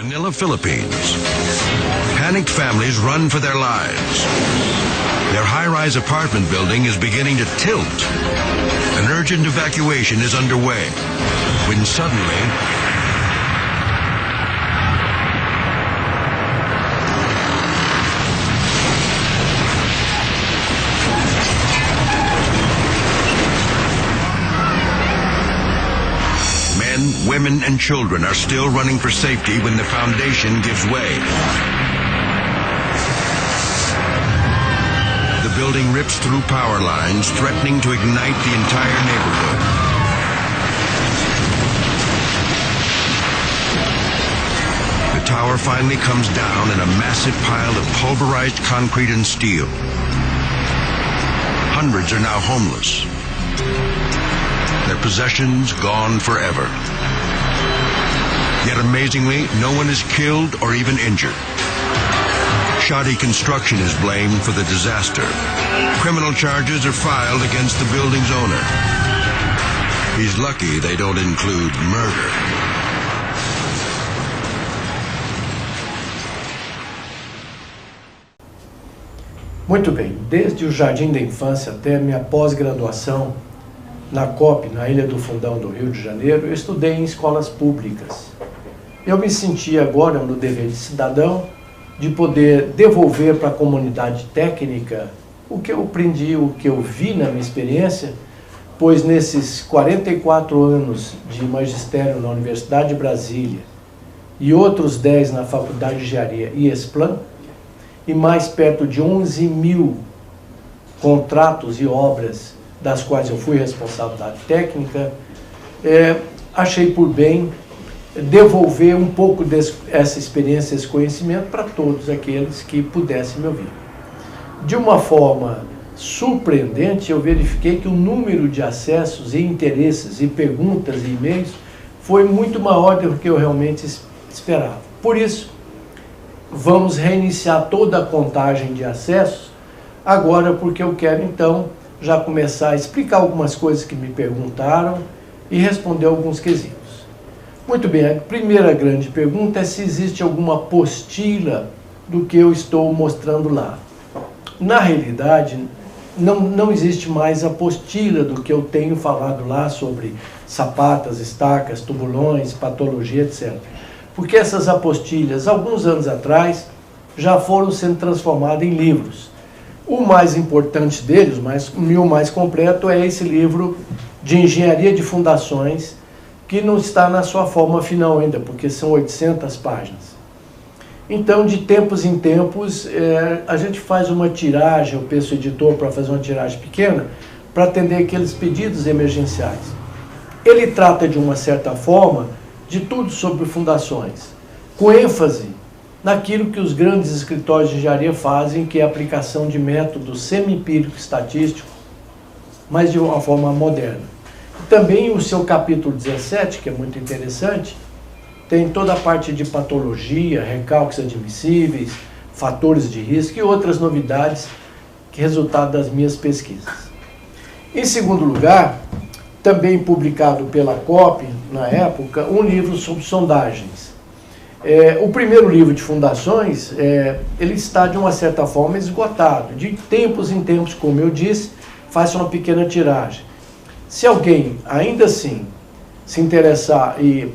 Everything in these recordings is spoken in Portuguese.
Manila, Philippines. Panicked families run for their lives. Their high-rise apartment building is beginning to tilt. An urgent evacuation is underway when suddenly women and children are still running for safety when the foundation gives way. The building rips through power lines, threatening to ignite the entire neighborhood. The tower finally comes down in a massive pile of pulverized concrete and steel. Hundreds are now homeless. Their possessions gone forever. Yet amazingly, no one is killed or even injured. Shoddy construction is blamed for the disaster. Criminal charges are filed against the building's owner. He's lucky they don't include murder. Muito bem, desde o jardim da infância até minha pós-graduação na COP, na Ilha do Fundão do Rio de Janeiro, eu estudei em escolas públicas. Eu me senti agora no dever de cidadão de poder devolver para a comunidade técnica o que eu aprendi, o que eu vi na minha experiência, pois nesses 44 anos de magistério na Universidade de Brasília e outros 10 na Faculdade de Engenharia e Esplan, e mais perto de 11 mil contratos e obras das quais eu fui responsável da técnica, achei por bem devolver um pouco dessa experiência, esse conhecimento para todos aqueles que pudessem me ouvir. De uma forma surpreendente, eu verifiquei que o número de acessos e interesses e perguntas e e-mails foi muito maior do que eu realmente esperava. Por isso, vamos reiniciar toda a contagem de acessos agora, porque eu quero então já começar a explicar algumas coisas que me perguntaram e responder alguns quesitos. Muito bem, a primeira grande pergunta é se existe alguma apostila do que eu estou mostrando lá. Na realidade, não existe mais apostila do que eu tenho falado lá sobre sapatas, estacas, tubulões, patologia, etc. Porque essas apostilhas, alguns anos atrás, já foram sendo transformadas em livros. O mais importante deles, o mais completo, é esse livro de Engenharia de Fundações, que não está na sua forma final ainda, porque são 800 páginas. Então, de tempos em tempos, a gente faz uma tiragem, eu peço ao editor para fazer uma tiragem pequena, para atender aqueles pedidos emergenciais. Ele trata, de uma certa forma, de tudo sobre fundações, com ênfase naquilo que os grandes escritórios de engenharia fazem, que é a aplicação de métodos semi-empírico estatístico, mas de uma forma moderna. Também o seu capítulo 17, que é muito interessante, tem toda a parte de patologia, recalques admissíveis, fatores de risco e outras novidades que resultado das minhas pesquisas. Em segundo lugar, também publicado pela COP, na época, um livro sobre sondagens. O primeiro livro de fundações, ele está de uma certa forma esgotado. De tempos em tempos, como eu disse, faz uma pequena tiragem. Se alguém, ainda assim, se interessar e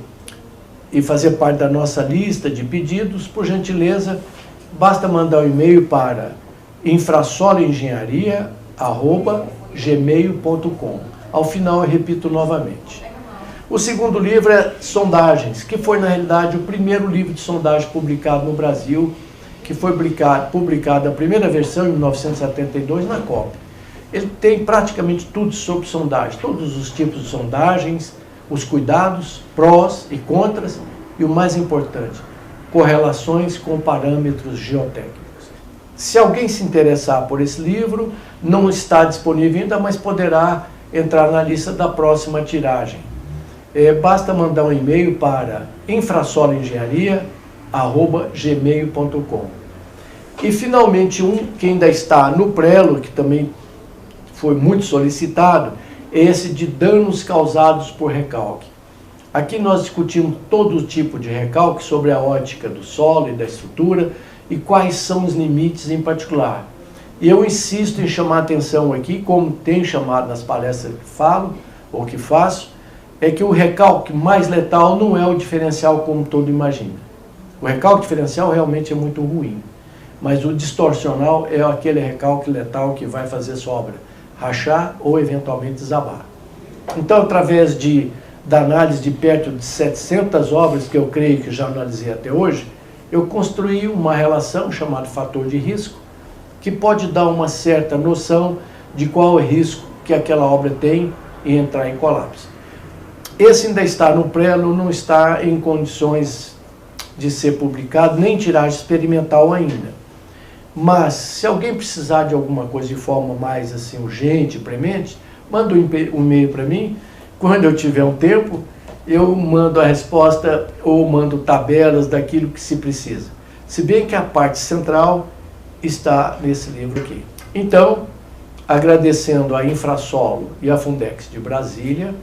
fazer parte da nossa lista de pedidos, por gentileza, basta mandar um e-mail para infrasoloengenharia@gmail.com. Ao final, eu repito novamente. O segundo livro é Sondagens, que foi, na realidade, o primeiro livro de sondagem publicado no Brasil, que foi publicado a primeira versão em 1972 na COP. Ele tem praticamente tudo sobre sondagem, todos os tipos de sondagens, os cuidados, prós e contras, e o mais importante, correlações com parâmetros geotécnicos. Se alguém se interessar por esse livro, não está disponível ainda, mas poderá entrar na lista da próxima tiragem. Basta mandar um e-mail para infrasoloengenharia@gmail.com. E finalmente que ainda está no prelo, que também foi muito solicitado, é esse de danos causados por recalque. Aqui nós discutimos todo tipo de recalque sobre a ótica do solo e da estrutura e quais são os limites em particular. E eu insisto em chamar a atenção aqui, como tenho chamado nas palestras que falo ou que faço, é que o recalque mais letal não é o diferencial como todo imagina. O recalque diferencial realmente é muito ruim, mas o distorcional é aquele recalque letal que vai fazer sua obra rachar ou eventualmente desabar. Então, através da análise de perto de 700 obras que eu creio que já analisei até hoje, eu construí uma relação chamada fator de risco, que pode dar uma certa noção de qual é o risco que aquela obra tem em entrar em colapso. Esse ainda está no prelo, não está em condições de ser publicado, nem tiragem experimental ainda. Mas, se alguém precisar de alguma coisa de forma mais assim, urgente, premente, manda um e-mail para mim. Quando eu tiver um tempo, eu mando a resposta ou mando tabelas daquilo que se precisa. Se bem que a parte central está nesse livro aqui. Então, agradecendo a Infrasolo e a Fundex de Brasília,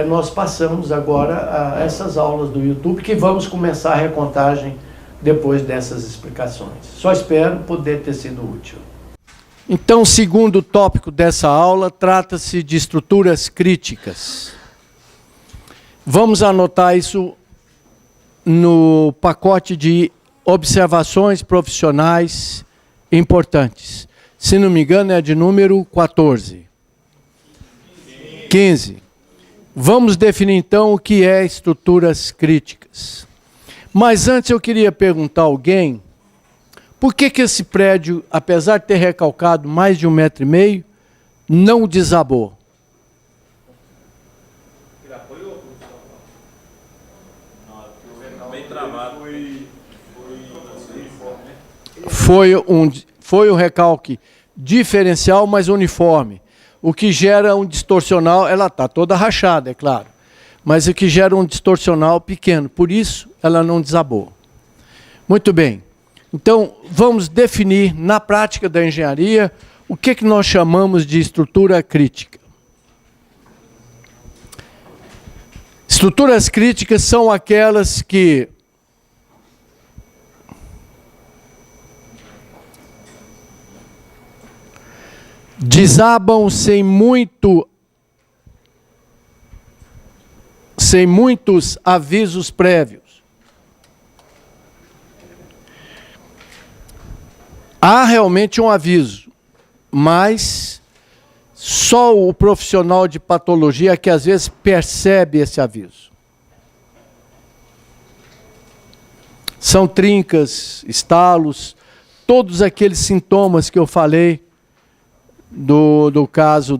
nós passamos agora a essas aulas do YouTube, que vamos começar a recontagem depois dessas explicações. Só espero poder ter sido útil. Então, o segundo tópico dessa aula trata-se de estruturas críticas. Vamos anotar isso no pacote de observações profissionais importantes. Se não me engano, é de número 14. 15. Vamos definir, então, o que é estruturas críticas. Mas antes eu queria perguntar a alguém, por que esse prédio, apesar de ter recalcado mais de 1,5 metro, não desabou? Ele apoiou? Não, porque bem travado. Foi um recalque diferencial, mas uniforme. O que gera um distorcional, ela está toda rachada, é claro. Mas o que gera um distorcional pequeno, por isso ela não desabou. Muito bem. Então, vamos definir na prática da engenharia o que nós chamamos de estrutura crítica. Estruturas críticas são aquelas que desabam sem muitos avisos prévios. Há realmente um aviso, mas só o profissional de patologia que às vezes percebe esse aviso. São trincas, estalos, todos aqueles sintomas que eu falei do caso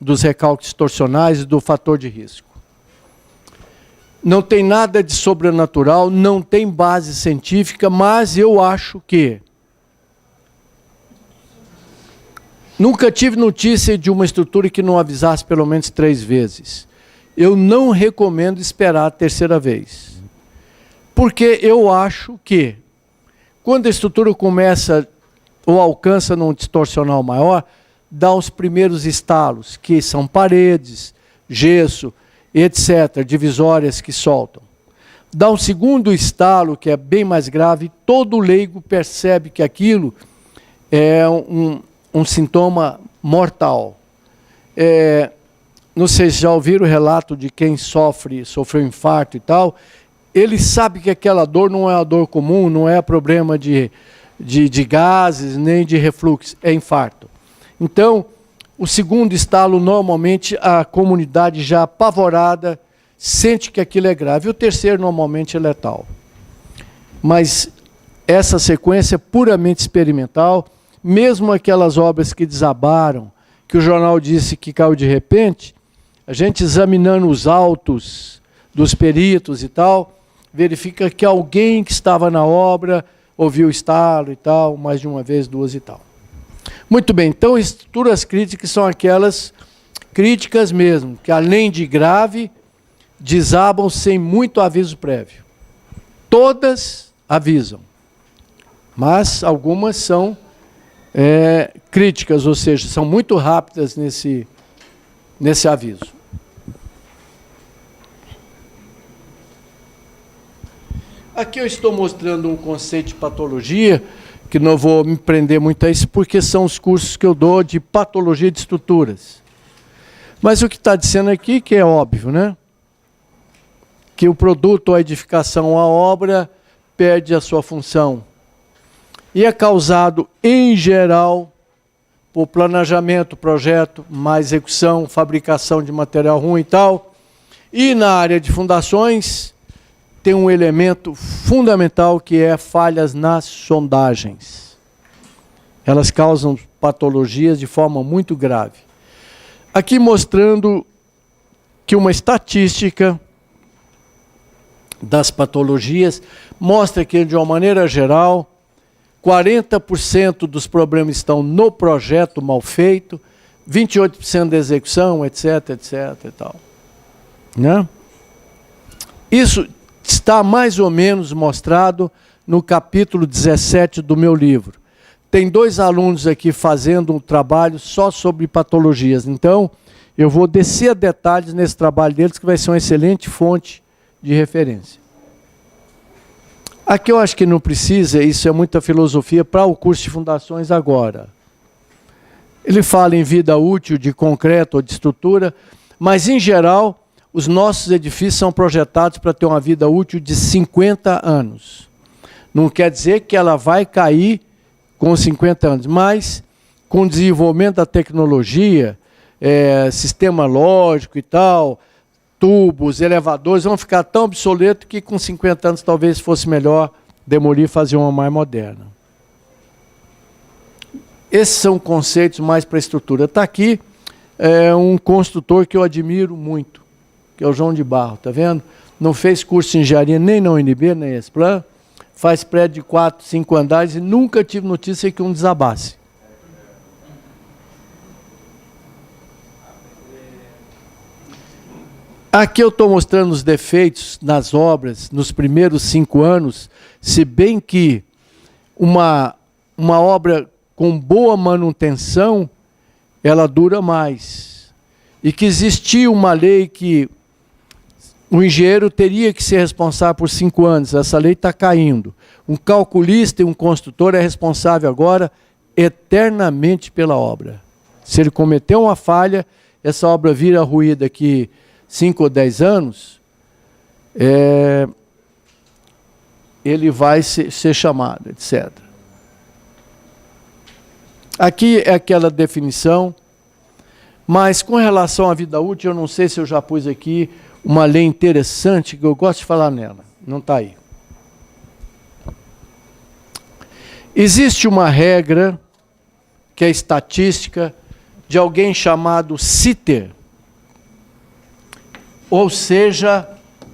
dos recalques torsionais e do fator de risco. Não tem nada de sobrenatural, não tem base científica, mas eu acho que nunca tive notícia de uma estrutura que não avisasse pelo menos 3 vezes. Eu não recomendo esperar a 3ª vez. Porque eu acho que quando a estrutura começa ou alcança num distorcional maior, dá os primeiros estalos, que são paredes, gesso, etc., divisórias que soltam. Dá um segundo estalo, que é bem mais grave, todo leigo percebe que aquilo é um sintoma mortal. Não sei se já ouviram o relato de quem sofreu infarto e tal, ele sabe que aquela dor não é uma dor comum, não é problema de gases, nem de refluxo, é infarto. Então, o segundo estalo, normalmente, a comunidade já apavorada sente que aquilo é grave. O terceiro, normalmente, é letal. Mas essa sequência é puramente experimental. Mesmo aquelas obras que desabaram, que o jornal disse que caiu de repente, a gente examinando os autos dos peritos e tal, verifica que alguém que estava na obra ouviu o estalo e tal, mais de uma vez, 2 e tal. Muito bem, então estruturas críticas são aquelas críticas mesmo, que além de grave, desabam sem muito aviso prévio. Todas avisam, mas algumas são críticas, ou seja, são muito rápidas nesse aviso. Aqui eu estou mostrando um conceito de patologia, que não vou me prender muito a isso, porque são os cursos que eu dou de patologia de estruturas. Mas o que está dizendo aqui, que é óbvio, né? Que o produto, a edificação ou a obra perde a sua função. E é causado, em geral, por planejamento, projeto, má execução, fabricação de material ruim e tal. E na área de fundações, tem um elemento fundamental que é falhas nas sondagens. Elas causam patologias de forma muito grave. Aqui mostrando que uma estatística das patologias mostra que, de uma maneira geral, 40% dos problemas estão no projeto mal feito, 28% da execução, etc, etc e tal. Né? Isso está mais ou menos mostrado no capítulo 17 do meu livro. Tem 2 alunos aqui fazendo um trabalho só sobre patologias. Então, eu vou descer a detalhes nesse trabalho deles, que vai ser uma excelente fonte de referência. Aqui eu acho que não precisa, isso é muita filosofia para o curso de fundações agora. Ele fala em vida útil de concreto ou de estrutura, mas em geral, os nossos edifícios são projetados para ter uma vida útil de 50 anos. Não quer dizer que ela vai cair com 50 anos, mas com o desenvolvimento da tecnologia, sistema lógico e tal, tubos, elevadores, vão ficar tão obsoletos que com 50 anos talvez fosse melhor demolir e fazer uma mais moderna. Esses são conceitos mais para a estrutura. Está aqui um construtor que eu admiro muito, que é o João de Barro, está vendo? Não fez curso de engenharia nem na UNB, nem Esplan, faz prédio de 4, 5 andares e nunca tive notícia que um desabasse. Aqui eu estou mostrando os defeitos nas obras nos primeiros 5 anos, se bem que uma obra com boa manutenção, ela dura mais. E que existia uma lei que o engenheiro teria que ser responsável por 5 anos. Essa lei está caindo. Um calculista e um construtor é responsável agora eternamente pela obra. Se ele cometer uma falha, essa obra vira ruída daqui 5 ou 10 anos, ele vai ser chamado, etc. Aqui é aquela definição, mas com relação à vida útil, eu não sei se eu já pus aqui uma lei interessante, que eu gosto de falar nela, não está aí. Existe uma regra, que é estatística, de alguém chamado Sitter, ou seja,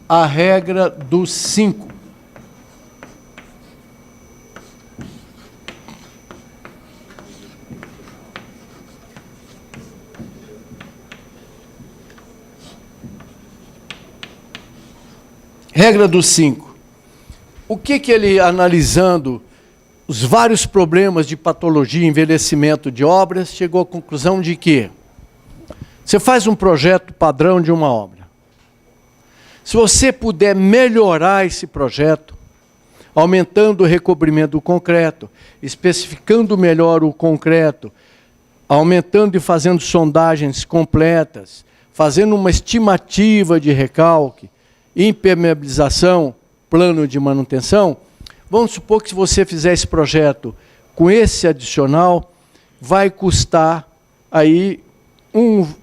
a regra dos 5. Regra dos 5. O que ele, analisando os vários problemas de patologia e envelhecimento de obras, chegou à conclusão de que você faz um projeto padrão de uma obra. Se você puder melhorar esse projeto, aumentando o recobrimento do concreto, especificando melhor o concreto, aumentando e fazendo sondagens completas, fazendo uma estimativa de recalque, impermeabilização, plano de manutenção, vamos supor que se você fizer esse projeto com esse adicional, vai custar aí,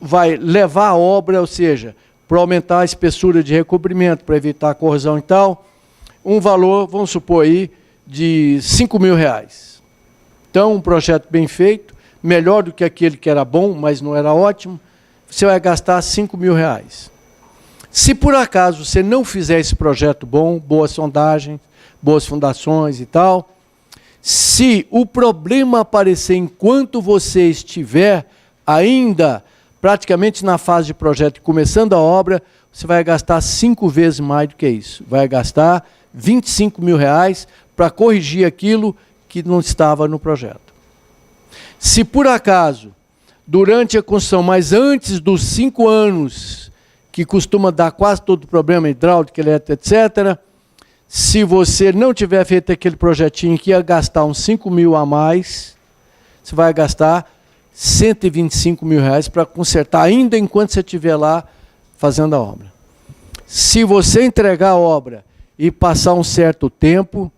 vai levar a obra, ou seja, para aumentar a espessura de recobrimento, para evitar a corrosão e tal, um valor, vamos supor aí, de R$5.000. Então, um projeto bem feito, melhor do que aquele que era bom, mas não era ótimo, você vai gastar R$5.000. Se por acaso você não fizer esse projeto bom, boas sondagens, boas fundações e tal, se o problema aparecer enquanto você estiver ainda praticamente na fase de projeto e começando a obra, você vai gastar 5 vezes mais do que isso. Vai gastar R$25.000 para corrigir aquilo que não estava no projeto. Se por acaso, durante a construção, mas antes dos 5 anos, que costuma dar quase todo o problema hidráulico, elétrico, etc., se você não tiver feito aquele projetinho que ia gastar uns 5 mil a mais, você vai gastar 125 mil reais para consertar ainda enquanto você estiver lá fazendo a obra. Se você entregar a obra e passar um certo tempo,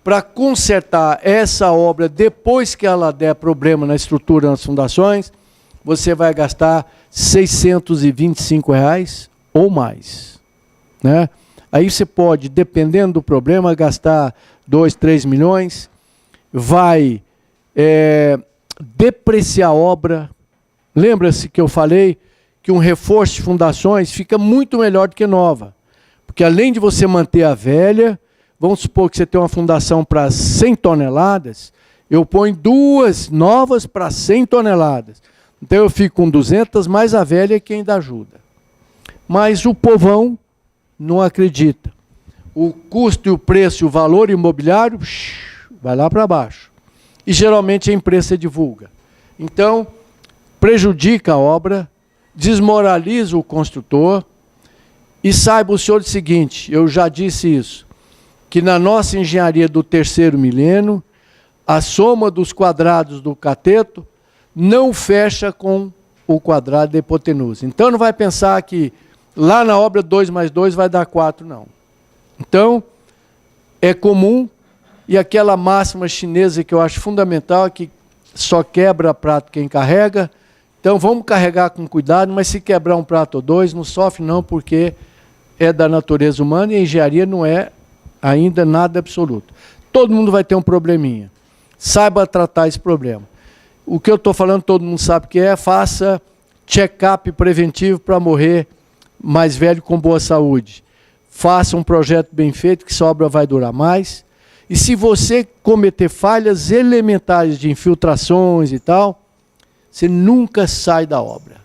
para consertar essa obra depois que ela der problema na estrutura, nas fundações, você vai gastar R$ 625 reais ou mais, né? Aí você pode, dependendo do problema, gastar 2, 3 milhões, vai depreciar a obra. Lembra-se que eu falei que um reforço de fundações fica muito melhor do que nova. Porque além de você manter a velha, vamos supor que você tem uma fundação para 100 toneladas, eu ponho 2 novas para 100 toneladas. Então eu fico com 200, mais a velha que ainda ajuda. Mas o povão não acredita. O custo e o preço e o valor imobiliário vai lá para baixo. E geralmente a imprensa divulga. Então, prejudica a obra, desmoraliza o construtor. E saiba o senhor o seguinte, eu já disse isso, que na nossa engenharia do terceiro milênio, a soma dos quadrados do cateto não fecha com o quadrado da hipotenusa. Então não vai pensar que lá na obra 2 mais 2 vai dar 4, não. Então, é comum, e aquela máxima chinesa que eu acho fundamental, que só quebra prato quem carrega. Então vamos carregar com cuidado, mas se quebrar um prato ou 2, não sofre não, porque é da natureza humana e a engenharia não é ainda nada absoluto. Todo mundo vai ter um probleminha. Saiba tratar esse problema. O que eu estou falando, todo mundo sabe que é, faça check-up preventivo para morrer mais velho com boa saúde. Faça um projeto bem feito, que essa obra vai durar mais. E se você cometer falhas elementares de infiltrações e tal, você nunca sai da obra.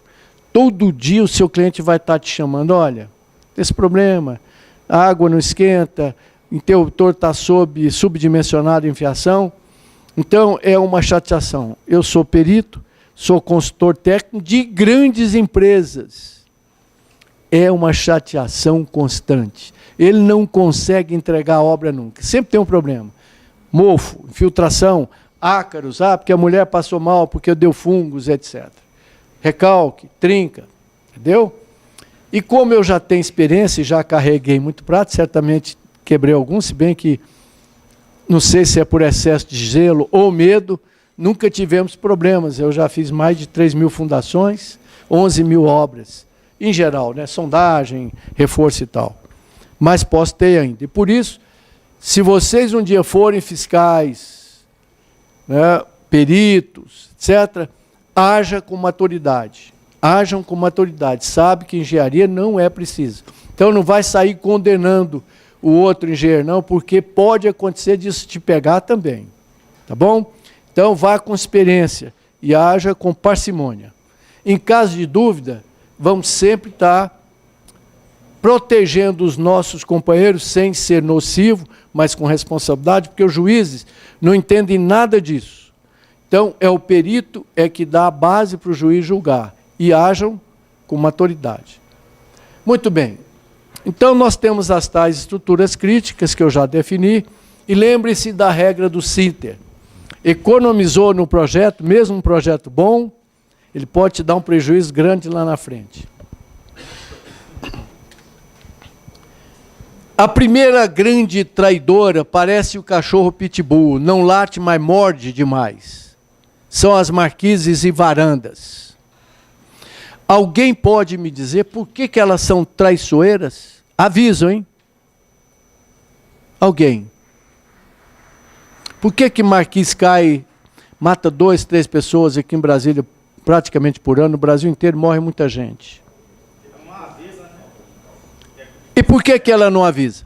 Todo dia o seu cliente vai estar te chamando, olha, esse problema, a água não esquenta, o interruptor está subdimensionado em fiação. Então, é uma chateação. Eu sou perito, sou consultor técnico de grandes empresas. É uma chateação constante. Ele não consegue entregar a obra nunca. Sempre tem um problema. Mofo, infiltração, ácaros, porque a mulher passou mal, porque deu fungos, etc. Recalque, trinca, entendeu? E como eu já tenho experiência e já carreguei muito prato, certamente quebrei alguns, se bem que não sei se é por excesso de gelo ou medo, nunca tivemos problemas. Eu já fiz mais de 3 mil fundações, 11 mil obras, em geral, né? Sondagem, reforço e tal. Mas posso ter ainda. E por isso, se vocês um dia forem fiscais, né, peritos, etc., haja com maturidade. Ajam com maturidade. Sabe que engenharia não é preciso. Então não vai sair condenando o outro engenheiro, não, porque pode acontecer disso te pegar também. Tá bom? Então vá com experiência e haja com parcimônia. Em caso de dúvida, vamos sempre estar protegendo os nossos companheiros sem ser nocivo, mas com responsabilidade, porque os juízes não entendem nada disso. Então, é o perito que dá a base para o juiz julgar, e ajam com maturidade. Muito bem. Então, nós temos as tais estruturas críticas, que eu já defini, e lembre-se da regra do Sinter. Economizou no projeto, mesmo um projeto bom, ele pode te dar um prejuízo grande lá na frente. A primeira grande traidora parece o cachorro pitbull, não late, mas morde demais. São as marquises e varandas. Alguém pode me dizer por que elas são traiçoeiras? Aviso, hein? Alguém. Por que marquise cai, mata 2, 3 pessoas aqui em Brasília praticamente por ano? No Brasil inteiro morre muita gente. E por que ela não avisa?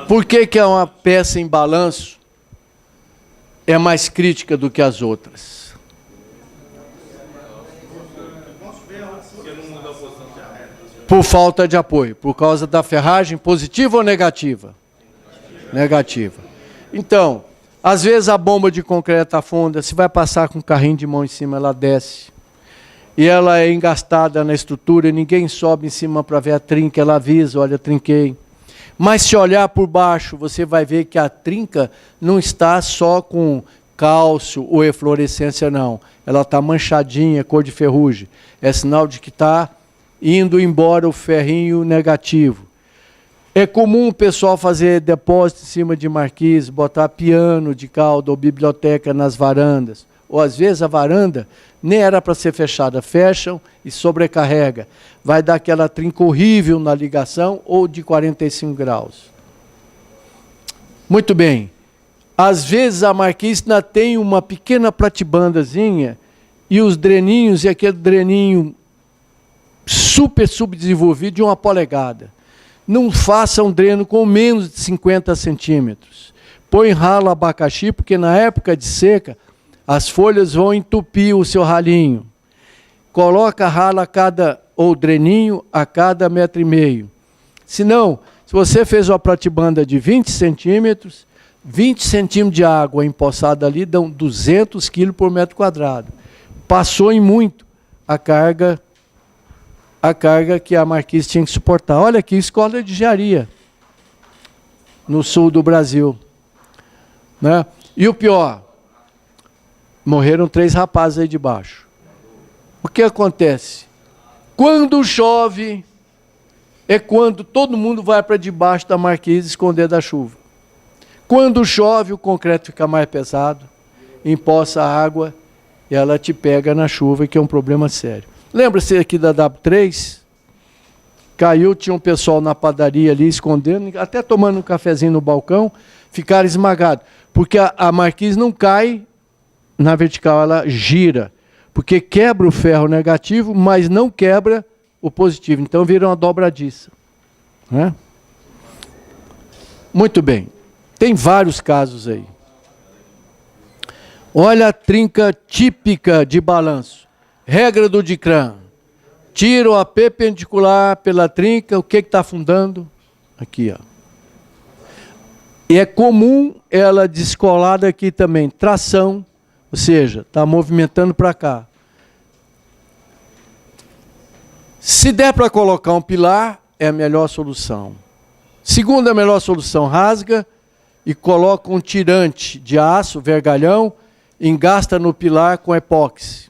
Por que é uma peça em balanço é mais crítica do que as outras? Por falta de apoio, por causa da ferragem positiva ou negativa? Negativa. Então, às vezes a bomba de concreto afunda, se vai passar com um carrinho de mão em cima, ela desce. e ela é engastada na estrutura, e ninguém sobe em cima para ver a trinca, ela avisa, olha, trinquei. Mas se olhar por baixo, você vai ver que a trinca não está só com cálcio ou eflorescência, não. Ela está manchadinha, cor de ferrugem. É sinal de que está indo embora o ferrinho negativo. É comum o pessoal fazer depósito em cima de marquise, botar piano de cauda ou biblioteca nas varandas. Ou às vezes a varanda nem era para ser fechada, fecham e sobrecarrega. Vai dar aquela trinca horrível na ligação ou de 45 graus. Muito bem. Às vezes a marquise ainda tem uma pequena platibandazinha e os dreninhos, e aquele dreninho super subdesenvolvido de 1 polegada. Não faça um dreno com menos de 50 centímetros. Põe ralo abacaxi, porque na época de seca, as folhas vão entupir o seu ralinho. Coloca ralo ou dreninho a cada 1,5 metro. Se não, se você fez uma platibanda de 20 centímetros, 20 centímetros de água empoçada ali dão 200 quilos por metro quadrado. Passou em muito a carga que a marquise tinha que suportar. Olha aqui, escola de engenharia, no sul do Brasil. Né? E o pior, morreram 3 rapazes aí de baixo. O que acontece? Quando chove, é quando todo mundo vai para debaixo da marquise esconder da chuva. Quando chove, o concreto fica mais pesado, empoça a água e ela te pega na chuva, que é um problema sério. Lembra-se aqui da W3? Caiu, tinha um pessoal na padaria ali escondendo, até tomando um cafezinho no balcão, ficaram esmagados. Porque a marquise não cai na vertical, ela gira. Porque quebra o ferro negativo, mas não quebra o positivo. Então vira uma dobradiça. Né? Muito bem. Tem vários casos aí. Olha a trinca típica de balanço. Regra do DICRAM. Tiro a perpendicular pela trinca, o que está afundando? Aqui, ó. E é comum ela descolada aqui também. Tração, ou seja, está movimentando para cá. Se der para colocar um pilar, é a melhor solução. Segunda melhor solução, rasga e coloca um tirante de aço, vergalhão, engasta no pilar com epóxi.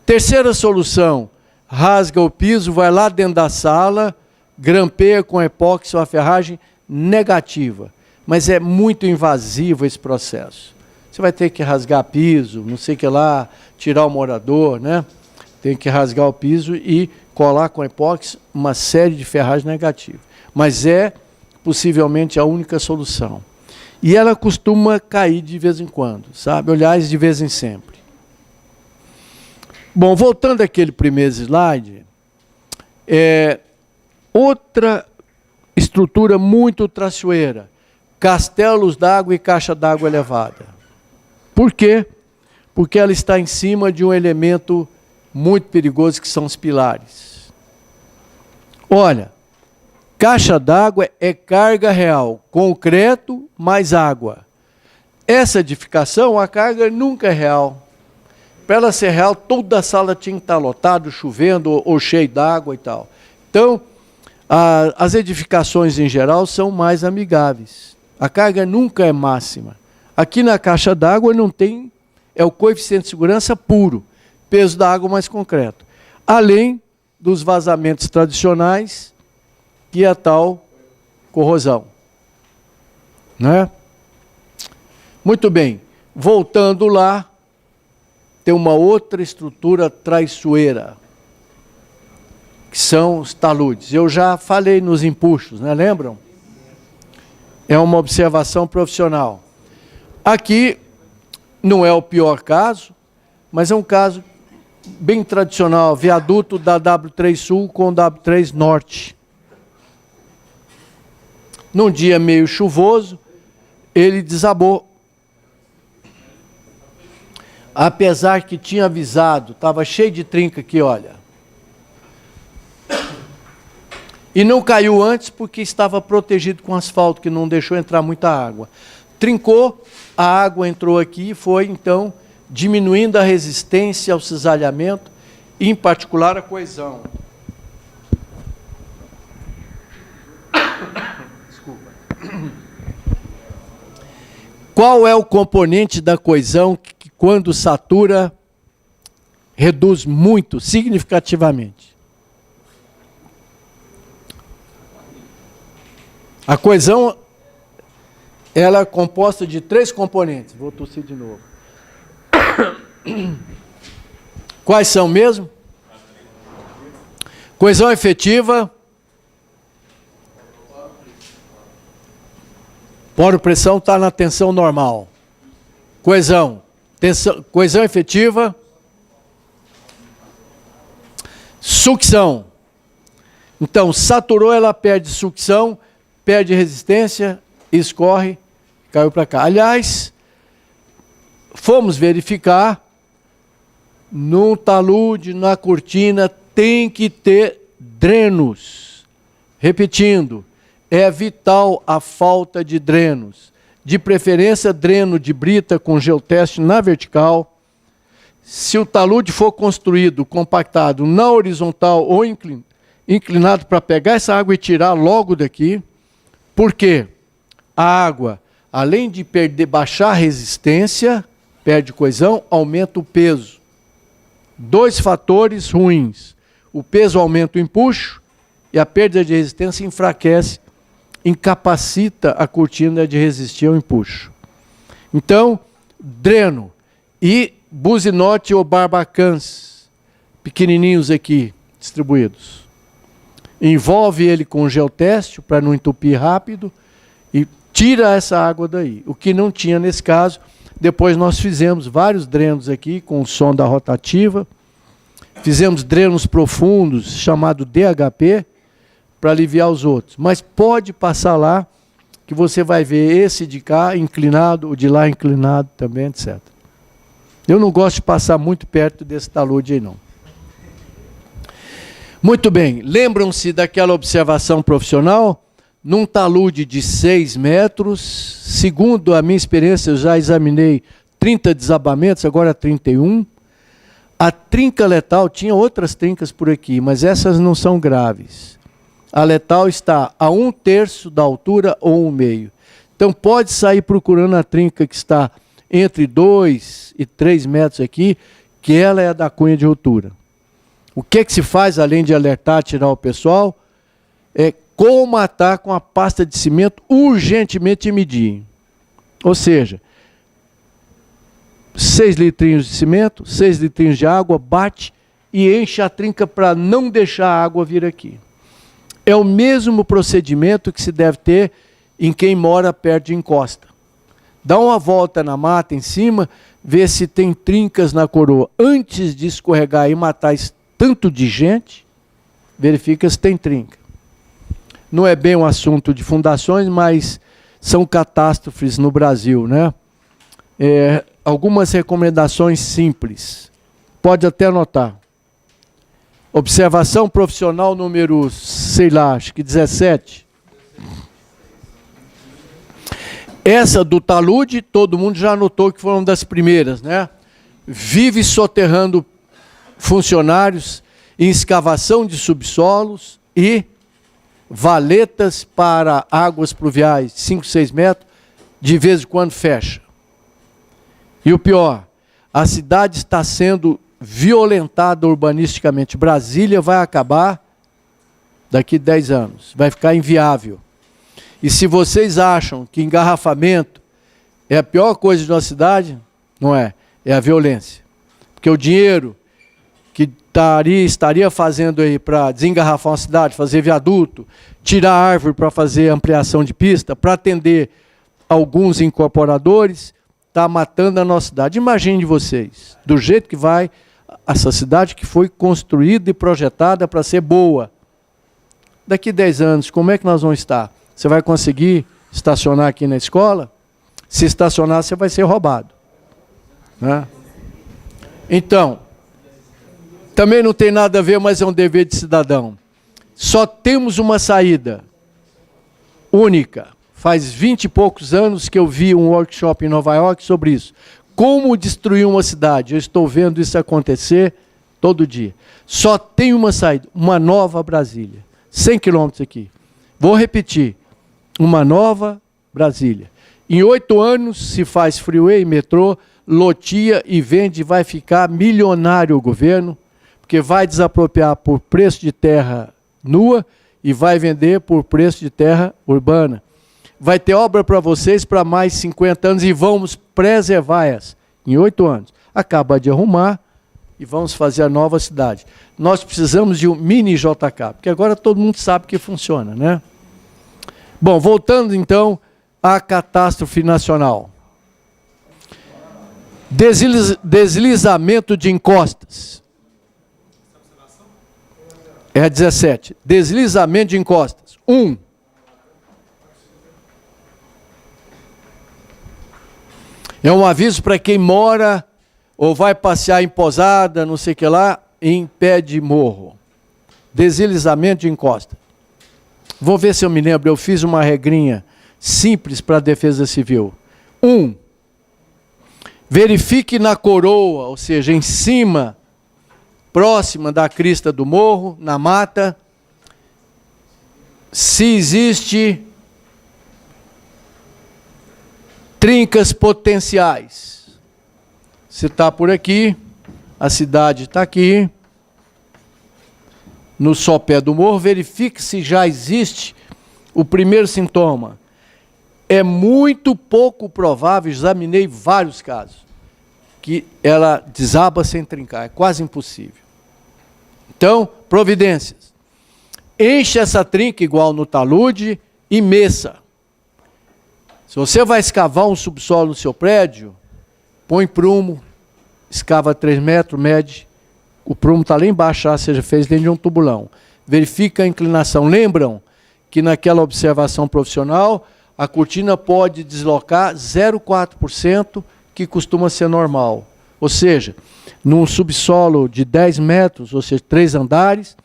Terceira solução, rasga o piso, vai lá dentro da sala, grampeia com epóxi uma ferragem negativa. Mas é muito invasivo esse processo. Você vai ter que rasgar piso, não sei o que lá, tirar o morador, né? Tem que rasgar o piso e colar com epóxi uma série de ferragens negativas. Mas é possivelmente a única solução. E ela costuma cair de vez em quando, sabe? Aliás, de vez em sempre. Bom, voltando àquele primeiro slide, outra estrutura muito traiçoeira, castelos d'água e caixa d'água elevada. Por quê? Porque ela está em cima de um elemento muito perigoso, que são os pilares. Olha, caixa d'água é carga real, concreto mais água. Essa edificação, a carga nunca é real. Para ela ser real, toda a sala tinha que estar lotada, chovendo ou cheio d'água e tal. Então, as edificações em geral são mais amigáveis. A carga nunca é máxima. Aqui na caixa d'água não tem, é o coeficiente de segurança puro, peso da água mais concreto. Além dos vazamentos tradicionais, que é a tal corrosão. Né? Muito bem, voltando lá, tem uma outra estrutura traiçoeira, que são os taludes. Eu já falei nos empuxos, né? Lembram? É uma observação profissional. Aqui não é o pior caso, mas é um caso bem tradicional, viaduto da W3 Sul com W3 Norte. Num dia meio chuvoso, ele desabou. Apesar que tinha avisado, estava cheio de trinca aqui, olha. E não caiu antes porque estava protegido com asfalto, que não deixou entrar muita água. Trincou, a água entrou aqui e foi, então, diminuindo a resistência ao cisalhamento em particular a coesão. Desculpa. Qual é o componente da coesão que, quando satura, reduz muito, significativamente? A coesão, ela é composta de 3 componentes. Vou tossir de novo. Quais são mesmo? Coesão efetiva, poro-pressão está na tensão normal. Coesão efetiva, sucção. Então, saturou, ela perde sucção, perde resistência, escorre, caiu para cá. Aliás, fomos verificar, num talude, na cortina, tem que ter drenos. Repetindo, é vital a falta de drenos. De preferência, dreno de brita com geoteste na vertical. Se o talude for construído, compactado na horizontal ou inclinado para pegar essa água e tirar logo daqui. Por quê? A água, além de baixar a resistência, perde coesão, aumenta o peso. 2 fatores ruins. O peso aumenta o empuxo e a perda de resistência enfraquece, incapacita a cortina de resistir ao empuxo. Então, dreno e buzinote ou barbacãs, pequenininhos aqui, distribuídos. Envolve ele com geoteste para não entupir rápido e tira essa água daí. O que não tinha nesse caso. Depois nós fizemos vários drenos aqui com sonda rotativa. Fizemos drenos profundos, chamado DHP, para aliviar os outros. Mas pode passar lá, que você vai ver esse de cá inclinado, o de lá inclinado também, etc. Eu não gosto de passar muito perto desse talude aí, não. Muito bem, lembram-se daquela observação profissional? Num talude de 6 metros, segundo a minha experiência, eu já examinei 30 desabamentos, agora 31. A trinca letal, tinha outras trincas por aqui, mas essas não são graves. A letal está a 1/3 da altura ou 1/2. Então pode sair procurando a trinca que está entre 2 e 3 metros aqui, que ela é da cunha de ruptura. O que se faz, além de alertar, tirar o pessoal, é colmatar com a pasta de cimento urgentemente e medir. Ou seja, 6 litrinhos de cimento, 6 litrinhos de água, bate e enche a trinca para não deixar a água vir aqui. É o mesmo procedimento que se deve ter em quem mora perto de encosta. Dá uma volta na mata em cima, vê se tem trincas na coroa. Antes de escorregar e matar esse tanto de gente, verifica se tem trinca. Não é bem um assunto de fundações, mas são catástrofes no Brasil, né? Algumas recomendações simples. Pode até anotar. Observação profissional número, sei lá, acho que 17. Essa do talude, todo mundo já anotou que foram das primeiras, né? Vive soterrando funcionários em escavação de subsolos e valetas para águas pluviais, 5, 6 metros, de vez em quando fecha. E o pior, a cidade está sendo violentada urbanisticamente. Brasília vai acabar daqui a 10 anos, vai ficar inviável. E se vocês acham que engarrafamento é a pior coisa de uma cidade, não é, é a violência. Porque o dinheiro que estaria fazendo aí para desengarrafar uma cidade, fazer viaduto, tirar árvore para fazer ampliação de pista, para atender alguns incorporadores, está matando a nossa cidade. Imagine vocês, do jeito que vai essa cidade que foi construída e projetada para ser boa. Daqui a 10 anos, como é que nós vamos estar? Você vai conseguir estacionar aqui na escola? Se estacionar, você vai ser roubado, né? Então, também não tem nada a ver, mas é um dever de cidadão. Só temos uma saída única. Faz 20 e poucos anos que eu vi um workshop em Nova York sobre isso. Como destruir uma cidade? Eu estou vendo isso acontecer todo dia. Só tem uma saída, uma nova Brasília. 100 quilômetros aqui. Vou repetir, uma nova Brasília. Em 8 anos se faz freeway, metrô, lotia e vende, vai ficar milionário o governo, porque vai desapropriar por preço de terra nua e vai vender por preço de terra urbana. Vai ter obra para vocês para mais 50 anos e vamos preservar-as em 8 anos. Acaba de arrumar e vamos fazer a nova cidade. Nós precisamos de um mini JK, porque agora todo mundo sabe que funciona, né? Bom, voltando então à catástrofe nacional. Deslizamento de encostas. É 17. Deslizamento de encostas. 1. É um aviso para quem mora ou vai passear em Posada, não sei o que lá, em pé de morro. Deslizamento de encosta. Vou ver se eu me lembro, eu fiz uma regrinha simples para a Defesa Civil. 1. Verifique na coroa, ou seja, em cima, próxima da crista do morro, na mata, se existe trincas potenciais. Se está por aqui, a cidade está aqui, no sopé do morro, verifique se já existe o primeiro sintoma. É muito pouco provável, examinei vários casos, que ela desaba sem trincar, é quase impossível. Então, providências. Enche essa trinca igual no talude e meça. Se você vai escavar um subsolo no seu prédio, põe prumo, escava 3 metros, mede, o prumo está lá embaixo, seja, fez dentro de um tubulão. Verifica a inclinação. Lembram que naquela observação profissional, a cortina pode deslocar 0,4%, que costuma ser normal. Ou seja, num subsolo de 10 metros, ou seja, 3 andares,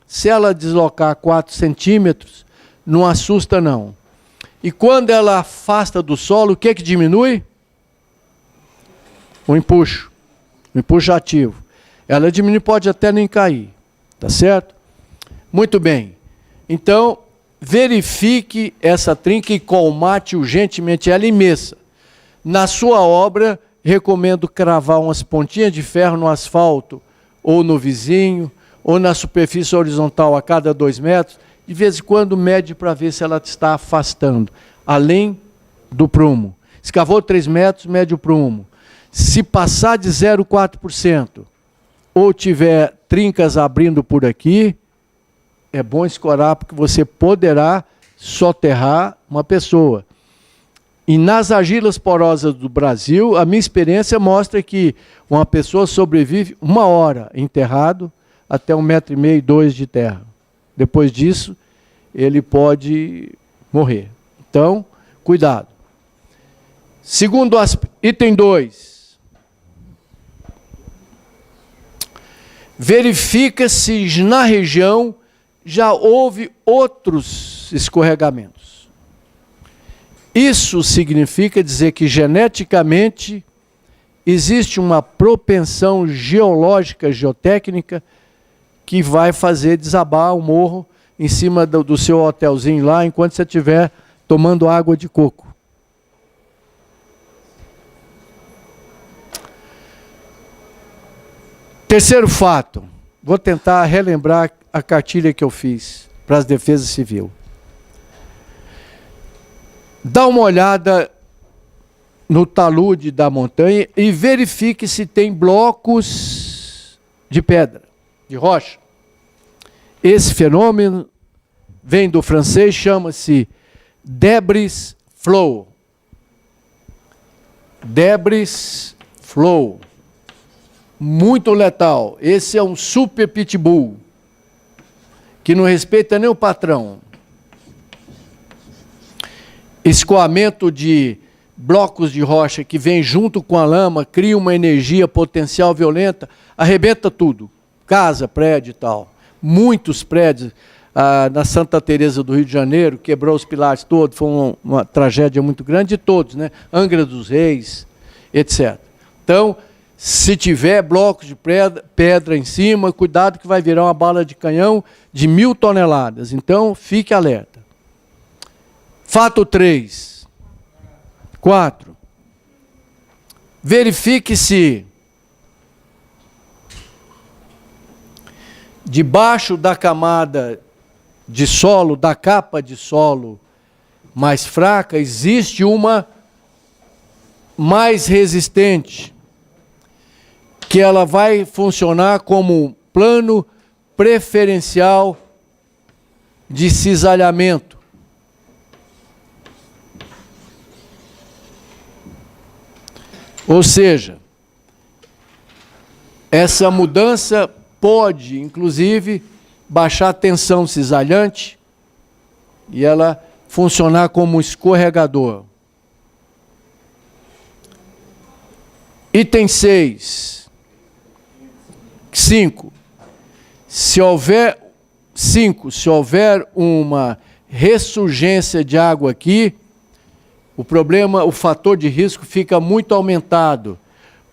se ela deslocar 4 centímetros, não assusta não. E quando ela afasta do solo, o que diminui? O empuxo ativo. Ela diminui, pode até nem cair, tá certo? Muito bem. Então, verifique essa trinca e colmate urgentemente ela e meça. Na sua obra, recomendo cravar umas pontinhas de ferro no asfalto, ou no vizinho, ou na superfície horizontal a cada 2 metros, de vez em quando mede para ver se ela está afastando, além do prumo. Escavou 3 metros, mede o prumo. Se passar de 0,4%, ou tiver trincas abrindo por aqui, é bom escorar, porque você poderá soterrar uma pessoa. E nas argilas porosas do Brasil, a minha experiência mostra que uma pessoa sobrevive 1 hora enterrado até 1,5 m, 2 de terra. Depois disso, ele pode morrer. Então, cuidado. Segundo item 2. Verifica se na região já houve outros escorregamentos. Isso significa dizer que geneticamente existe uma propensão geológica, geotécnica, que vai fazer desabar o morro em cima do seu hotelzinho lá, enquanto você estiver tomando água de coco. Terceiro fato, vou tentar relembrar a cartilha que eu fiz para as defesas civis. Dá uma olhada no talude da montanha e verifique se tem blocos de pedra, de rocha. Esse fenômeno vem do francês, chama-se debris flow. Debris flow. Muito letal. Esse é um super pitbull, que não respeita nem o patrão. Escoamento de blocos de rocha que vem junto com a lama, cria uma energia potencial violenta, arrebenta tudo. Casa, prédio e tal. Muitos prédios, na Santa Teresa do Rio de Janeiro, quebrou os pilares todos, foi uma tragédia muito grande de todos, né? Angra dos Reis, etc. Então, Se tiver blocos de pedra em cima, cuidado que vai virar uma bala de canhão de 1000 toneladas. Então, fique alerta. Fato 3. 4. Verifique se debaixo da camada de solo, da capa de solo mais fraca, existe uma mais resistente, que ela vai funcionar como um plano preferencial de cisalhamento. Ou seja, essa mudança pode, inclusive, baixar a tensão cisalhante e ela funcionar como escorregador. Item 6. 5. Se houver uma ressurgência de água aqui, o fator de risco fica muito aumentado,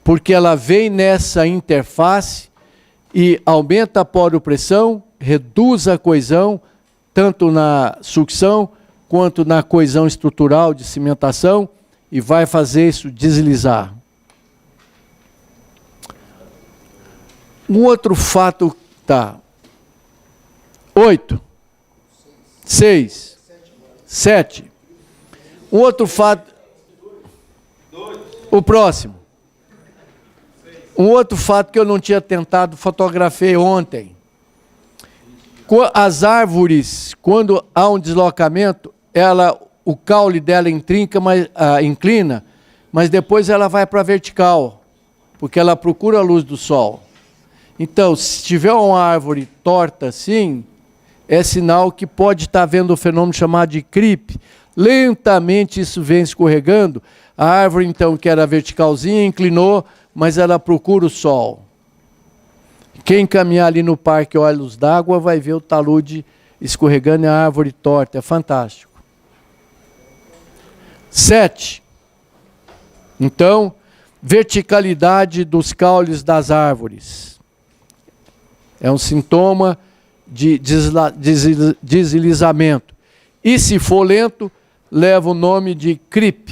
porque ela vem nessa interface e aumenta a poropressão, reduz a coesão, tanto na sucção quanto na coesão estrutural de cimentação, e vai fazer isso deslizar. Um outro fato, tá. 8. 6. 7. Um outro fato. O próximo. Um outro fato que eu não tinha tentado, fotografei ontem. As árvores, quando há um deslocamento, o caule dela inclina, mas depois ela vai para a vertical, porque ela procura a luz do sol. Então, se tiver uma árvore torta assim, é sinal que pode estar havendo um fenômeno chamado de creep. Lentamente isso vem escorregando. A árvore, então, que era verticalzinha, inclinou, mas ela procura o sol. Quem caminhar ali no Parque Olhos d'Água vai ver o talude escorregando e a árvore torta. É fantástico. 7. Então, verticalidade dos caules das árvores. É um sintoma de deslizamento. E se for lento, leva o nome de creep,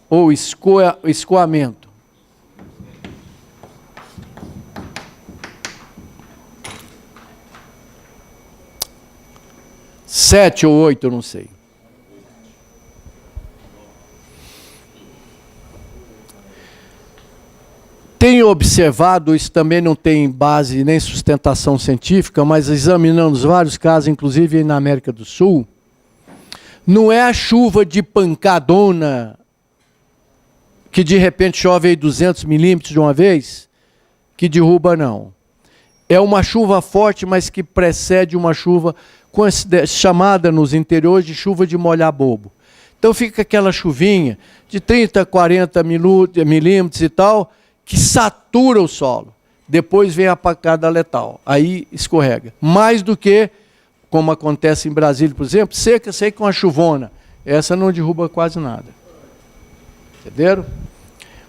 ou escoamento. Sete ou 8, eu não sei. Tenho observado, isso também não tem base nem sustentação científica, mas examinando vários casos, inclusive na América do Sul, não é a chuva de pancadona, que de repente chove aí 200 milímetros de uma vez, que derruba, não. É uma chuva forte, mas que precede uma chuva chamada nos interiores de chuva de molhar bobo. Então fica aquela chuvinha de 30, 40 milímetros e tal, que satura o solo. Depois vem a pancada letal. Aí escorrega. Mais do que, como acontece em Brasília, por exemplo, seca, sei com a chuvona. Essa não derruba quase nada. Entenderam?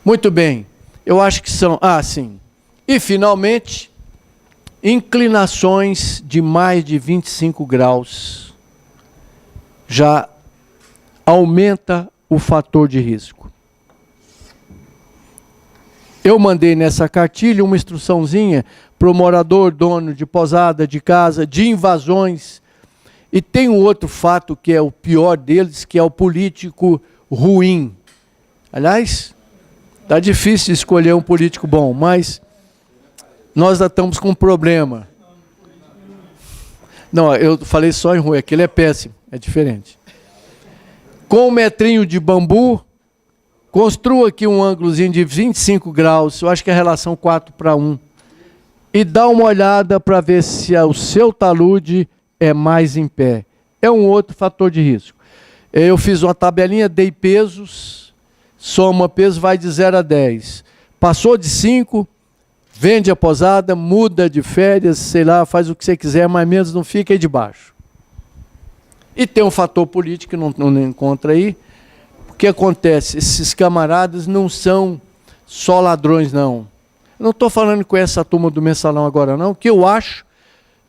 Muito bem. Eu acho que são... sim. E, finalmente, inclinações de mais de 25 graus já aumenta o fator de risco. Eu mandei nessa cartilha uma instruçãozinha para o morador, dono de posada, de casa, de invasões. E tem um outro fato que é o pior deles, que é o político ruim. Aliás, está difícil escolher um político bom, mas nós já estamos com um problema. Não, eu falei só em ruim, aquele é péssimo, é diferente. Com um metrinho de bambu, construa aqui um ângulozinho de 25 graus, eu acho que é a relação 4:1, e dá uma olhada para ver se o seu talude é mais em pé. É um outro fator de risco. Eu fiz uma tabelinha, dei pesos, soma peso, vai de 0 a 10. Passou de 5, vende a posada, muda de férias, sei lá, faz o que você quiser, mas menos não fica aí debaixo. E tem um fator político que não encontra aí. O que acontece? Esses camaradas não são só ladrões, não. Não estou falando com essa turma do Mensalão agora, não. O que eu acho,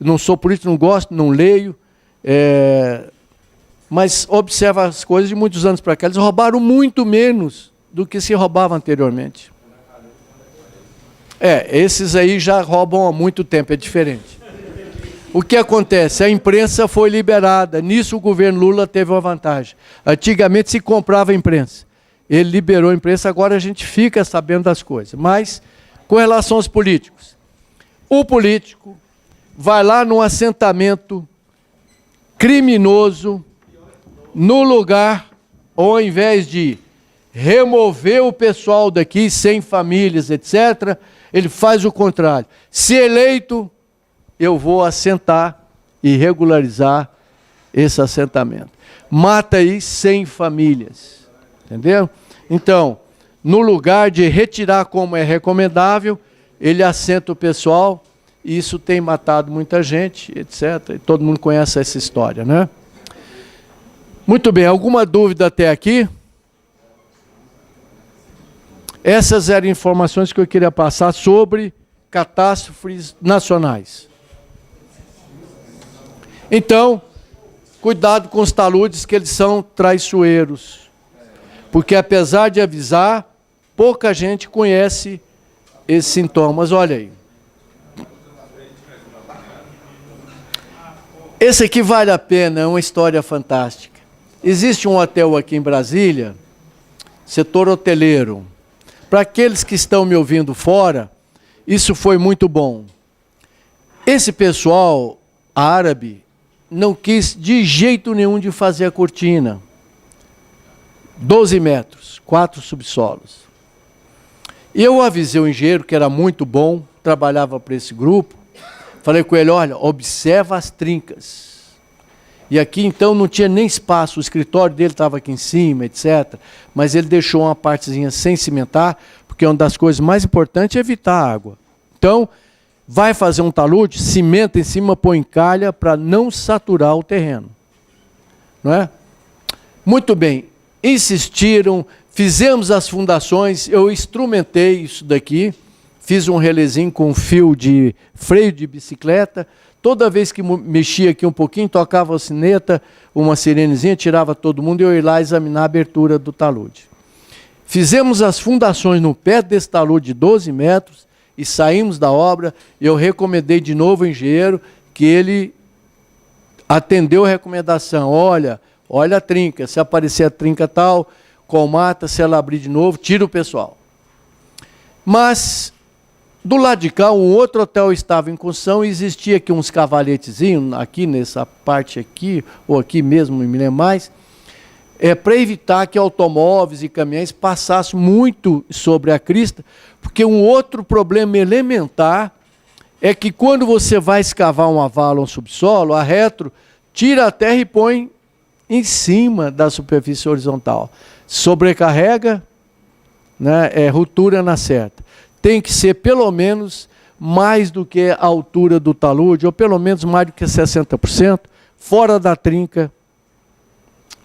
não sou político, não gosto, não leio, mas observa as coisas de muitos anos para cá. Eles roubaram muito menos do que se roubava anteriormente. Esses aí já roubam há muito tempo, é diferente. O que acontece? A imprensa foi liberada. Nisso o governo Lula teve uma vantagem. Antigamente se comprava a imprensa. Ele liberou a imprensa, agora a gente fica sabendo das coisas. Mas, com relação aos políticos, o político vai lá num assentamento criminoso, no lugar, ao invés de remover o pessoal daqui, sem famílias, etc., ele faz o contrário. Se eleito, eu vou assentar e regularizar esse assentamento. Mata aí 100 famílias, entendeu? Então, no lugar de retirar como é recomendável, ele assenta o pessoal, e isso tem matado muita gente, etc. E todo mundo conhece essa história, né? Muito bem, alguma dúvida até aqui? Essas eram informações que eu queria passar sobre catástrofes nacionais. Então, cuidado com os taludes, que eles são traiçoeiros. Porque apesar de avisar, pouca gente conhece esses sintomas. Olha aí. Esse aqui vale a pena, é uma história fantástica. Existe um hotel aqui em Brasília, setor hoteleiro. Para aqueles que estão me ouvindo fora, isso foi muito bom. Esse pessoal árabe não quis de jeito nenhum de fazer a cortina. 12 metros, 4 subsolos. Eu avisei o engenheiro, que era muito bom, trabalhava para esse grupo. Falei com ele, olha, observa as trincas. E aqui, então, não tinha nem espaço, o escritório dele estava aqui em cima, etc. Mas ele deixou uma partezinha sem cimentar, porque uma das coisas mais importantes é evitar a água. Então, vai fazer um talude, cimenta em cima, põe calha para não saturar o terreno. Não é? Muito bem, insistiram, fizemos as fundações, eu instrumentei isso daqui, fiz um relezinho com fio de freio de bicicleta. Toda vez que mexia aqui um pouquinho, tocava a sineta, uma sirenezinha, tirava todo mundo e eu ia lá examinar a abertura do talude. Fizemos as fundações no pé desse talude de 12 metros e saímos da obra. Eu recomendei de novo ao engenheiro que ele atendeu a recomendação. Olha a trinca, se aparecer a trinca tal, colmata, se ela abrir de novo, tira o pessoal. Mas do lado de cá, um outro hotel estava em construção e existia aqui uns cavaletezinhos, aqui nessa parte aqui, ou aqui mesmo, não me lembro mais, para evitar que automóveis e caminhões passassem muito sobre a crista, porque um outro problema elementar é que quando você vai escavar uma vala ou um subsolo, a retro tira a terra e põe em cima da superfície horizontal. Sobrecarrega, né, ruptura na certa. Tem que ser pelo menos mais do que a altura do talude, ou pelo menos mais do que 60%, fora da trinca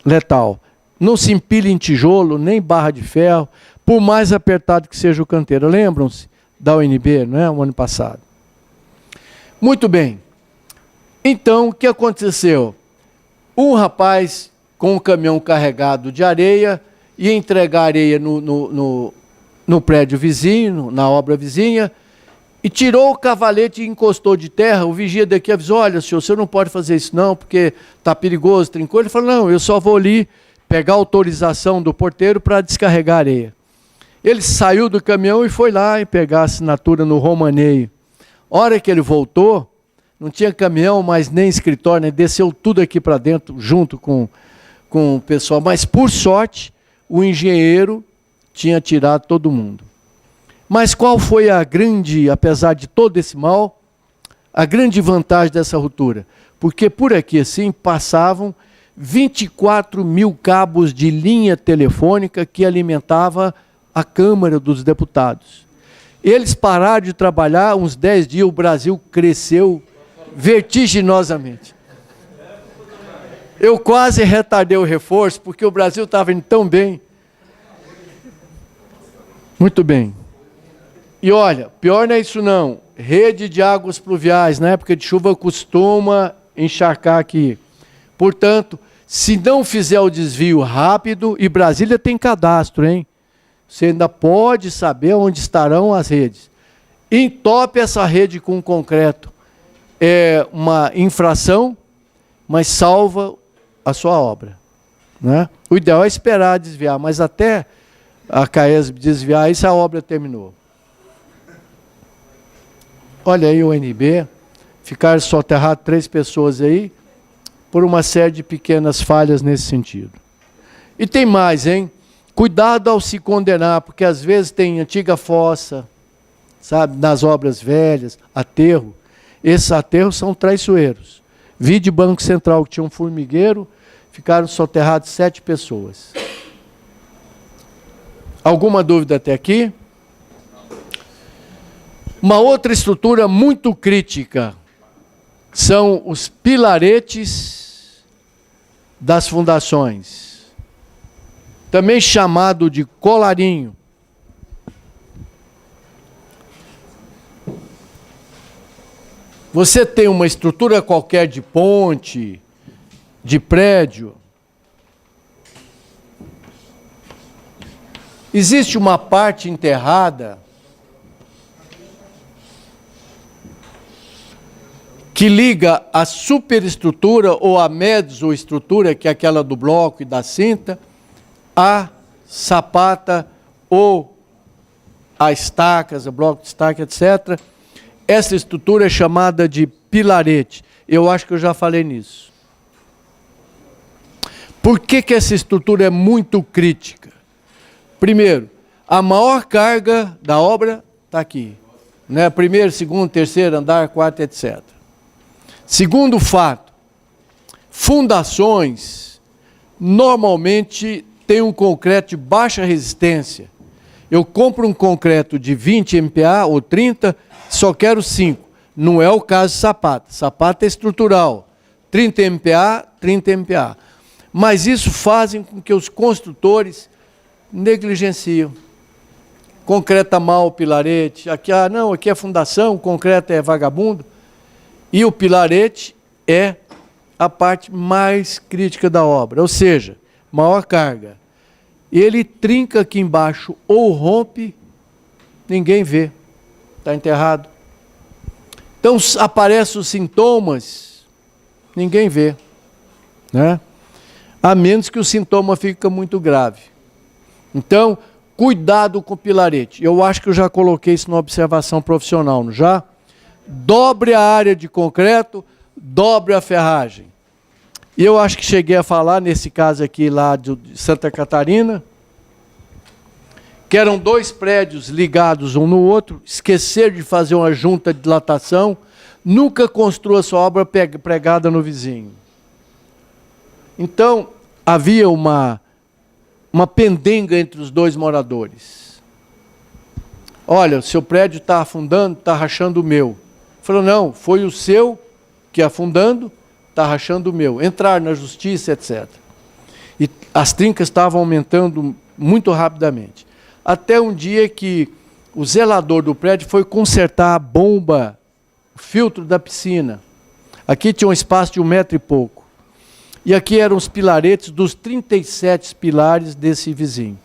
letal. Não se empilhe em tijolo, nem barra de ferro, por mais apertado que seja o canteiro. Lembram-se da UNB, não é? O ano passado. Muito bem. Então, o que aconteceu? Um rapaz com um caminhão carregado de areia ia entregar areia no prédio vizinho, na obra vizinha, e tirou o cavalete e encostou de terra. O vigia daqui avisou, olha, senhor, você não pode fazer isso não, porque está perigoso, trincou. Ele falou, não, eu só vou ali pegar a autorização do porteiro para descarregar areia. Ele saiu do caminhão e foi lá e pegar a assinatura no romaneio. Hora que ele voltou, não tinha caminhão, mas nem escritório, né? Desceu tudo aqui para dentro, junto com o pessoal. Mas, por sorte, o engenheiro tinha tirado todo mundo. Mas qual foi a grande, apesar de todo esse mal, a grande vantagem dessa ruptura? Porque por aqui, assim, passavam 24 mil cabos de linha telefônica que alimentava a Câmara dos Deputados. Eles pararam de trabalhar, uns 10 dias, o Brasil cresceu vertiginosamente. Eu quase retardei o reforço, porque o Brasil estava indo tão bem. Muito bem. E olha, pior não é isso não. Rede de águas pluviais, na época de chuva, costuma encharcar aqui. Portanto, se não fizer o desvio rápido, e Brasília tem cadastro, hein? Você ainda pode saber onde estarão as redes. Entope essa rede com concreto. É uma infração, mas salva a sua obra, né? O ideal é esperar desviar, mas até a CAESB desviar, isso a obra terminou. Olha aí o NB, ficaram soterradas 3 pessoas aí, por uma série de pequenas falhas nesse sentido. E tem mais, hein? Cuidado ao se condenar, porque às vezes tem antiga fossa, sabe, nas obras velhas, aterro. Esses aterros são traiçoeiros. Vi de Banco Central que tinha um formigueiro, ficaram soterradas 7 pessoas. Alguma dúvida até aqui? Uma outra estrutura muito crítica são os pilaretes das fundações, também chamado de colarinho. Você tem uma estrutura qualquer de ponte, de prédio, existe uma parte enterrada que liga a superestrutura ou a mesoestrutura, que é aquela do bloco e da cinta, a sapata ou a estacas, o bloco de estaca, etc. Essa estrutura é chamada de pilarete. Eu acho que eu já falei nisso. Por que que essa estrutura é muito crítica? Primeiro, a maior carga da obra está aqui, né? Primeiro, segundo, terceiro andar, quarto, etc. Segundo fato, fundações normalmente têm um concreto de baixa resistência. Eu compro um concreto de 20 MPa ou 30, só quero 5. Não é o caso de sapata. Sapata é estrutural. 30 MPa, 30 MPa. Mas isso fazem com que os construtores negligenciam. Concreta mal o pilarete. Aqui, não, aqui é fundação, o concreto é vagabundo. E o pilarete é a parte mais crítica da obra, ou seja, maior carga. Ele trinca aqui embaixo ou rompe, ninguém vê, está enterrado. Então aparecem os sintomas, ninguém vê, né? A menos que o sintoma fique muito grave. Então, cuidado com o pilarete. Eu acho que eu já coloquei isso na observação profissional, não já? Dobre a área de concreto, dobre a ferragem. E eu acho que cheguei a falar, nesse caso aqui lá de Santa Catarina, que eram 2 prédios ligados um no outro, esqueceram de fazer uma junta de dilatação, nunca construa sua obra pregada no vizinho. Então, havia uma pendenga entre os 2 moradores. Olha, o seu prédio está afundando, está rachando o meu. Falou, não, foi o seu que afundando, está rachando o meu. Entrar na justiça, etc. E as trincas estavam aumentando muito rapidamente. Até um dia que o zelador do prédio foi consertar a bomba, o filtro da piscina. Aqui tinha um espaço de 1 metro e pouco. E aqui eram os pilaretes dos 37 pilares desse vizinho.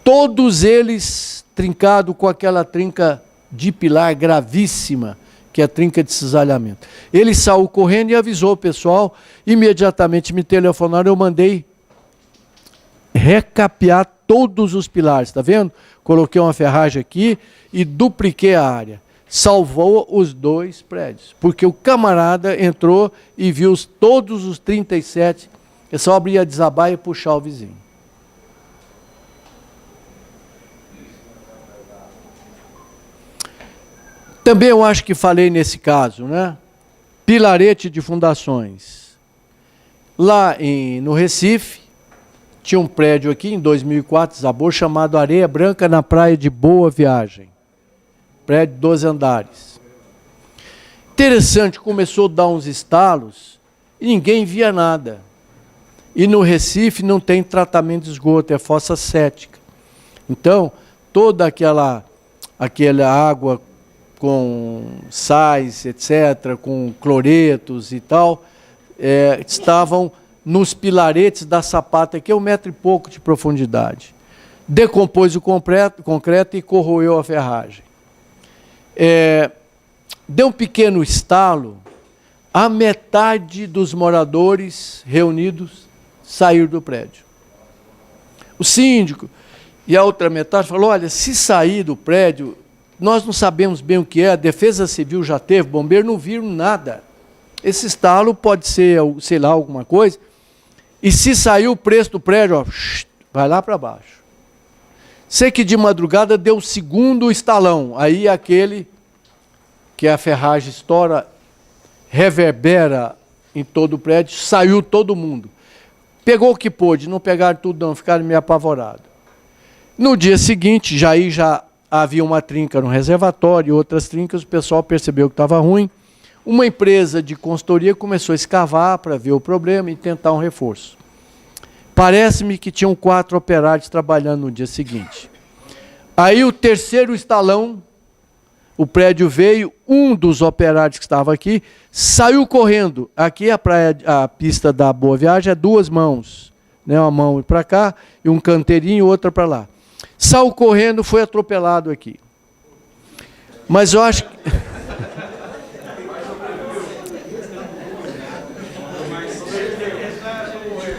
Todos eles trincados com aquela trinca de pilar gravíssima, que é a trinca de cisalhamento. Ele saiu correndo e avisou o pessoal, imediatamente me telefonaram, eu mandei recapear todos os pilares, está vendo? Coloquei uma ferragem aqui e dupliquei a área. Salvou os 2 prédios, porque o camarada entrou e viu todos os 37, é só abrir a desabar e puxar o vizinho. Também eu acho que falei nesse caso, né? Pilarete de fundações. Lá no Recife, tinha um prédio aqui, em 2004, desabou, chamado Areia Branca, na praia de Boa Viagem. Prédio de 12 andares. Interessante, começou a dar uns estalos e ninguém via nada. E no Recife não tem tratamento de esgoto, é fossa cética. Então, toda aquela aquela água com sais, etc., com cloretos e tal, estavam nos pilaretes da sapata, que é 1 metro e pouco de profundidade. Decompôs o concreto e corroeu a ferragem. Deu um pequeno estalo, a metade dos moradores reunidos saíram do prédio. O síndico e a outra metade falou, olha, se sair do prédio, nós não sabemos bem o que é, a Defesa Civil já teve, bombeiro não viram nada. Esse estalo pode ser, sei lá, alguma coisa, e se sair o preço do prédio, ó, vai lá para baixo. Sei que de madrugada deu o segundo estalão, aí aquele que a ferragem estoura, reverbera em todo o prédio, saiu todo mundo. Pegou o que pôde, não pegaram tudo não, ficaram meio apavorados. No dia seguinte, já havia uma trinca no reservatório, outras trincas, o pessoal percebeu que estava ruim. Uma empresa de consultoria começou a escavar para ver o problema e tentar um reforço. Parece-me que tinham 4 operários trabalhando no dia seguinte. Aí o terceiro estalão, o prédio veio, um dos operários que estava aqui, saiu correndo. Aqui a pista da Boa Viagem é 2 mãos, né? Uma mão para cá e um canteirinho e outra para lá. Saiu correndo, foi atropelado aqui. Mas eu acho que...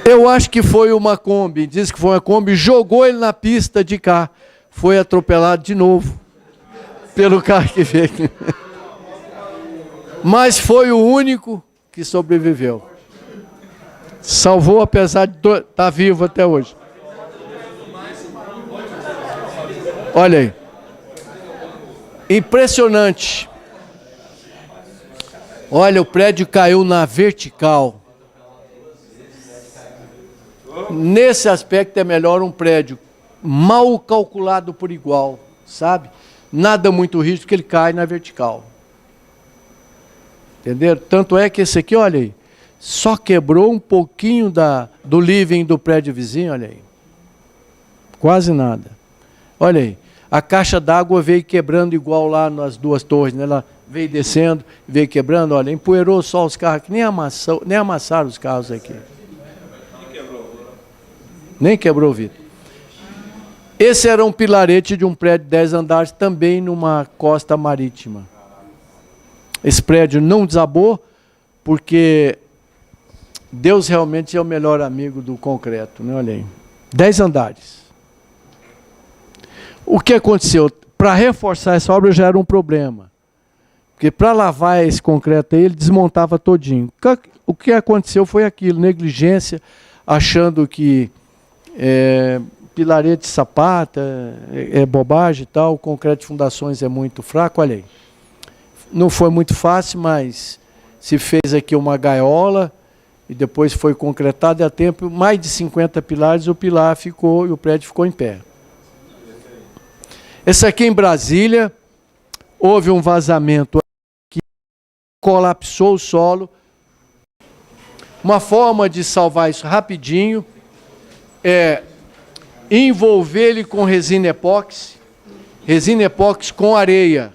Eu acho que foi uma Kombi, diz que foi uma Kombi, jogou ele na pista de cá, foi atropelado de novo pelo carro que veio. Mas foi o único que sobreviveu. Salvou, apesar de estar vivo até hoje. Olha aí. Impressionante. Olha, o prédio caiu na vertical. Nesse aspecto é melhor um prédio mal calculado por igual, sabe? Nada muito rígido, porque ele cai na vertical. Entenderam? Tanto é que esse aqui, olha aí, só quebrou um pouquinho do living do prédio vizinho, olha aí. Quase nada. Olha aí, a caixa d'água veio quebrando igual lá nas 2 torres, né? Ela veio descendo, veio quebrando, olha, empoeirou só os carros, que nem amassaram os carros aqui. Nem quebrou o vidro. Esse era um pilarete de um prédio de 10 andares, também numa costa marítima. Esse prédio não desabou, porque Deus realmente é o melhor amigo do concreto, né? Olha aí. 10 andares. O que aconteceu? Para reforçar essa obra já era um problema. Porque para lavar esse concreto aí, ele desmontava todinho. O que aconteceu foi aquilo, negligência, achando que pilarete de sapata é bobagem e tal, o concreto de fundações é muito fraco, olha aí. Não foi muito fácil, mas se fez aqui uma gaiola e depois foi concretado, e a tempo mais de 50 pilares, o pilar ficou e o prédio ficou em pé. Esse aqui em Brasília, houve um vazamento que colapsou o solo. Uma forma de salvar isso rapidinho é envolver ele com resina epóxi com areia,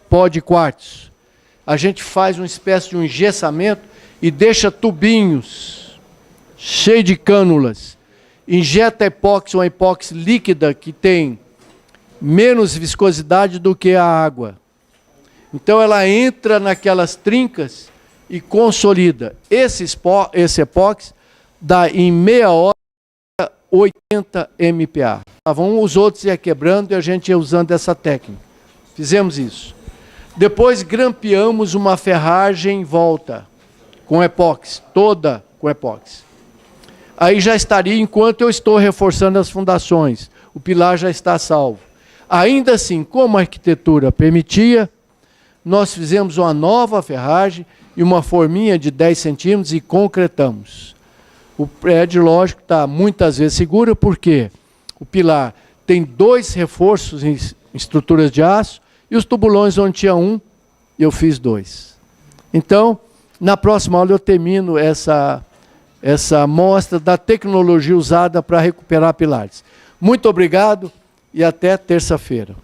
pó de quartzo. A gente faz uma espécie de um engessamento e deixa tubinhos cheios de cânulas. Injeta epóxi, uma epóxi líquida que tem menos viscosidade do que a água. Então ela entra naquelas trincas e consolida. Esse epóxi dá em meia hora 80 MPa. Os outros iam quebrando e a gente ia usando essa técnica. Fizemos isso. Depois grampeamos uma ferragem em volta, com epóxi, toda com epóxi. Aí já estaria, enquanto eu estou reforçando as fundações, o pilar já está salvo. Ainda assim, como a arquitetura permitia, nós fizemos uma nova ferragem e uma forminha de 10 centímetros e concretamos. O prédio, lógico, está muitas vezes seguro, porque o pilar tem 2 reforços em estruturas de aço, e os tubulões onde tinha um, eu fiz 2. Então, na próxima aula eu termino essa mostra da tecnologia usada para recuperar pilares. Muito obrigado e até terça-feira.